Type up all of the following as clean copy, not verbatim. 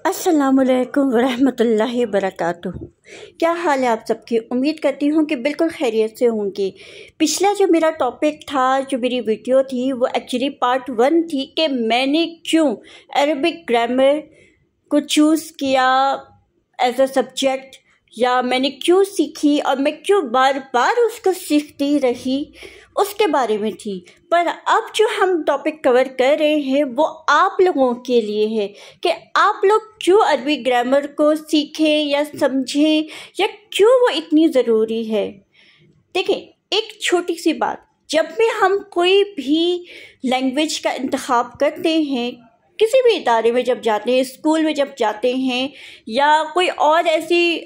अस्सलामुअलैकुम वरहमतुल्लाहि वबरकातुहू। क्या हाल है आप सबकी? उम्मीद करती हूँ कि बिल्कुल खैरियत से होंगे। पिछला जो मेरा टॉपिक था, जो मेरी वीडियो थी, वो एक्चुअली पार्ट 1 थी कि मैंने क्यों अरबिक ग्रामर को चूज़ किया एज अ सब्जेक्ट, या मैंने क्यों सीखी और मैं क्यों बार बार उसको सीखती रही, उसके बारे में थी। पर अब जो हम टॉपिक कवर कर रहे हैं वो आप लोगों के लिए है कि आप लोग क्यों अरबी ग्रामर को सीखें या समझें, या क्यों वो इतनी ज़रूरी है। देखिए, एक छोटी सी बात, जब भी हम कोई भी लैंग्वेज का इंतखाब करते हैं, किसी भी इदारे में जब जाते हैं, स्कूल में जब जाते हैं, या कोई और ऐसी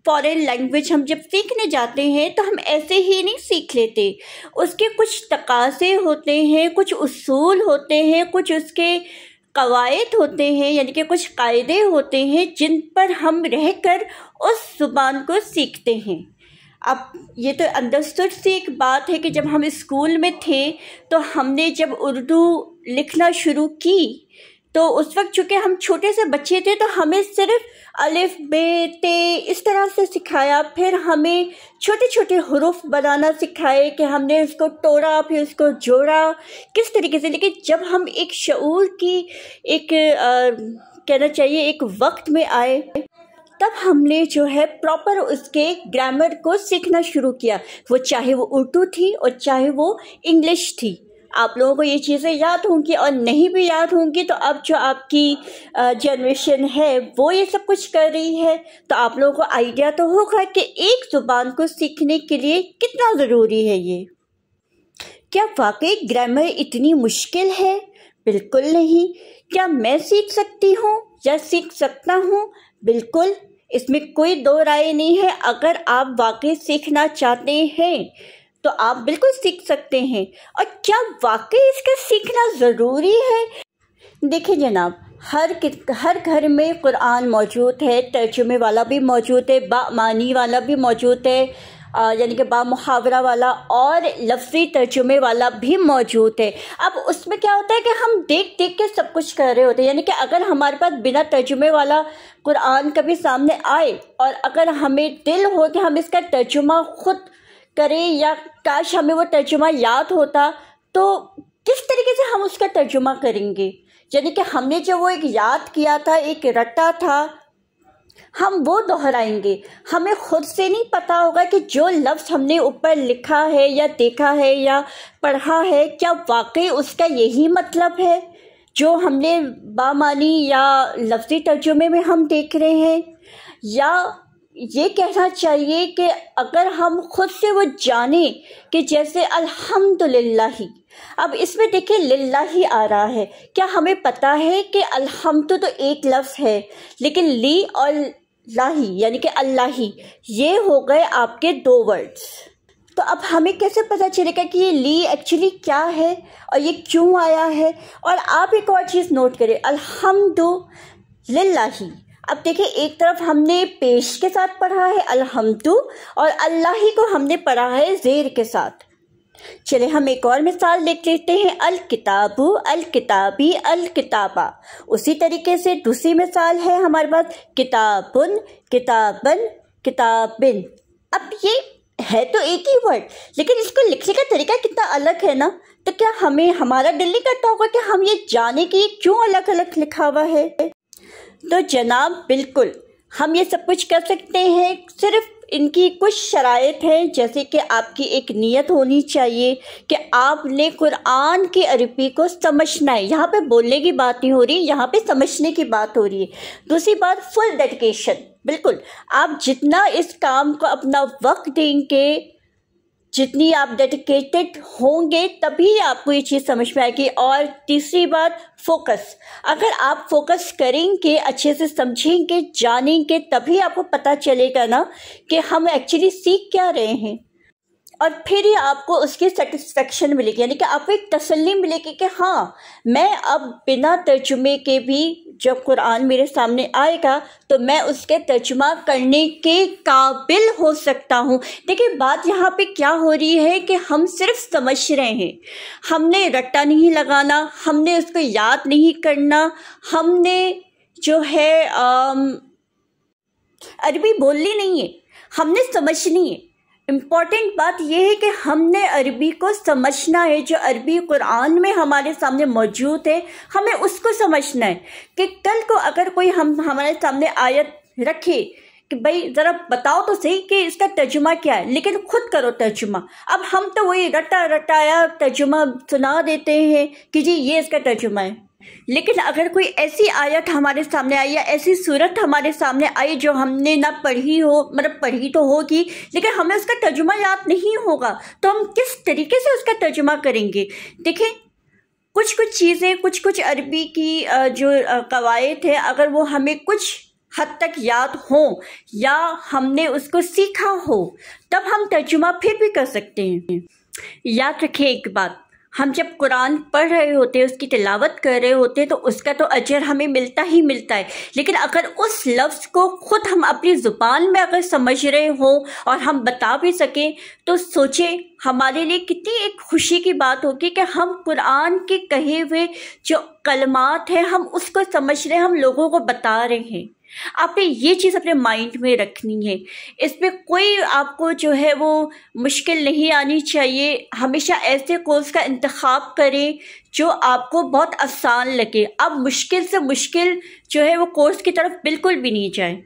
फॉरेन लैंग्वेज हम जब सीखने जाते हैं, तो हम ऐसे ही नहीं सीख लेते। उसके कुछ तकाज़े होते हैं, कुछ उसूल होते हैं, कुछ उसके कवायद होते हैं, यानी कि कुछ कायदे होते हैं जिन पर हम रहकर उस ज़ुबान को सीखते हैं। अब ये तो अंडरस्टूड सी एक बात है कि जब हम स्कूल में थे तो हमने जब उर्दू लिखना शुरू की, तो उस वक्त चूँकि हम छोटे से बच्चे थे तो हमें सिर्फ अलिफ बे ते इस तरह से सिखाया। फिर हमें छोटे छोटे हुरूफ बनाना सिखाए कि हमने उसको तोड़ा, फिर उसको जोड़ा किस तरीके से। लेकिन जब हम एक शऊर की एक कहना चाहिए एक वक्त में आए, तब हमने जो है प्रॉपर उसके ग्रामर को सीखना शुरू किया, वो चाहे वो उर्दू थी और चाहे वो इंग्लिश थी। आप लोगों को ये चीज़ें याद होंगी, और नहीं भी याद होंगी तो अब जो आपकी जनरेशन है वो ये सब कुछ कर रही है, तो आप लोगों को आइडिया तो होगा कि एक ज़ुबान को सीखने के लिए कितना ज़रूरी है ये। क्या वाकई ग्रामर इतनी मुश्किल है? बिल्कुल नहीं। क्या मैं सीख सकती हूँ या सीख सकता हूँ? बिल्कुल, इसमें कोई दो राय नहीं है। अगर आप वाकई सीखना चाहते हैं तो आप बिल्कुल सीख सकते हैं। और क्या वाकई इसका सीखना ज़रूरी है? देखिए जनाब, हर घर में कुरान मौजूद है, तर्जुमे वाला भी मौजूद है, बामानी वाला भी मौजूद है, यानी कि बा मुहावरा वाला, और लफ्ज़ी तर्जुमे वाला भी मौजूद है। अब उसमें क्या होता है कि हम देख देख के सब कुछ कर रहे होते हैं। यानी कि अगर हमारे पास बिना तर्जुमे वाला कुरान कभी सामने आए, और अगर हमें दिल हो कि हम इसका तर्जुमा खुद करें, या काश हमें वो तर्जुमा याद होता, तो किस तरीके से हम उसका तर्जुमा करेंगे? यानी कि हमने जो वो एक याद किया था, एक रटा था, हम वो दोहराएंगे। हमें खुद से नहीं पता होगा कि जो लफ्ज़ हमने ऊपर लिखा है या देखा है या पढ़ा है, क्या वाकई उसका यही मतलब है जो हमने बामानी या लफ्ज़ी तर्जुमे में हम देख रहे हैं। या ये कहना चाहिए कि अगर हम खुद से वो जाने कि जैसे अल्हम्दुलिल्लाही, अब इसमें देखिए लिल्लाही आ रहा है, क्या हमें पता है कि अल्हम्दु तो एक लफ्ज़ है, लेकिन ली और लाही यानी कि अल्लाही, ये हो गए आपके दो वर्ड्स। तो अब हमें कैसे पता चलेगा कि ये ली एक्चुअली क्या है और ये क्यों आया है? और आप एक और चीज़ नोट करें, अल्हम्दुलिल्लाही। अब देखिए, एक तरफ हमने पेश के साथ पढ़ा है अल्हम्दु, और अल्लाही को हमने पढ़ा है ज़ेर के साथ। चले हम एक और मिसाल देख लेते हैं, अल किताबु, अल किताबी, अल किताबा। उसी तरीके से दूसरी मिसाल है हमारे पास, किताबुन, किताबन, किताबिन। अब ये है तो एक ही वर्ड, लेकिन इसको लिखने का तरीका कितना अलग है ना। तो क्या हमें हमारा दिल नहीं करता होगा कि हम ये जाने कि क्यों अलग अलग लिखा हुआ है? तो जनाब बिल्कुल हम ये सब कुछ कर सकते हैं, सिर्फ इनकी कुछ शराइत हैं, जैसे कि आपकी एक नीयत होनी चाहिए कि आपने कुरान की अरबी को समझना है। यहाँ पे बोलने की बात नहीं हो रही, यहाँ पे समझने की बात हो रही है। दूसरी बात, फुल डेडिकेशन। बिल्कुल, आप जितना इस काम को अपना वक्त देंगे, जितनी आप डेडिकेटेड होंगे, तभी आपको ये चीज़ समझ में आएगी। और तीसरी बात, फोकस। अगर आप फोकस करेंगे, अच्छे से समझेंगे, जानेंगे, तभी आपको पता चलेगा ना कि हम एक्चुअली सीख क्या रहे हैं, और फिर ही आपको उसकी सेटिस्फेक्शन मिलेगी, यानी कि आपको एक तसल्ली मिलेगी कि हाँ, मैं अब बिना तर्जुमे के भी जब कुरान मेरे सामने आएगा तो मैं उसके तर्जुमा करने के काबिल हो सकता हूँ। देखिए, बात यहाँ पे क्या हो रही है कि हम सिर्फ समझ रहे हैं, हमने रट्टा नहीं लगाना, हमने उसको याद नहीं करना, हमने جو ہے عربی بولنی نہیں ہے، ہم نے سمجھنی ہے۔ امپورٹنٹ بات یہ ہے کہ ہم نے عربی کو سمجھنا ہے، جو عربی قرآن میں ہمارے سامنے موجود ہے ہمیں اس کو سمجھنا ہے، کہ کل کو اگر کوئی ہمارے سامنے آیت رکھے کہ بھائی ذرا بتاؤ تو صحیح کہ اس کا ترجمہ کیا ہے، لیکن خود کرو ترجمہ۔ اب ہم تو وہی رٹا رٹایا ترجمہ سنا دیتے ہیں کہ جی یہ اس کا ترجمہ ہے، لیکن اگر کوئی ایسی آیت ہمارے سامنے آئی یا ایسی صورت ہمارے سامنے آئی جو ہم نے نہ پڑھی ہو، مطلب پڑھی تو ہوگی لیکن ہمیں اس کا ترجمہ یاد نہیں ہوگا، تو ہم کس طریقے سے اس کا ترجمہ کریں گے؟ دیکھیں کچھ چیزیں، کچھ عربی کی جو قواعد ہیں، اگر وہ ہمیں کچھ حد تک یاد ہوں یا ہم نے اس کو سیکھا ہو تب ہم ترجمہ پھر بھی کر سکتے ہیں۔ یاد رکھیں ایک بات، ہم جب قرآن پڑھ رہے ہوتے ہیں، اس کی تلاوت کر رہے ہوتے ہیں، تو اس کا تو اجر ہمیں ملتا ہی ملتا ہے، لیکن اگر اس لفظ کو خود ہم اپنی زبان میں اگر سمجھ رہے ہوں اور ہم بتا بھی سکیں تو سوچیں ہمارے لیے کتنی ایک خوشی کی بات ہوگی کہ ہم قرآن کے کہے ہوئے جو کلمات ہیں ہم اس کو سمجھ رہے ہیں، ہم لوگوں کو بتا رہے ہیں۔ آپ نے یہ چیز اپنے مائنڈ میں رکھنی ہے، اس میں کوئی آپ کو جو ہے وہ مشکل نہیں آنی چاہیے۔ ہمیشہ ایسے کورس کا انتخاب کریں جو آپ کو بہت آسان لگے، آپ مشکل سے مشکل جو ہے وہ کورس کی طرف بالکل بھی نہیں جائیں۔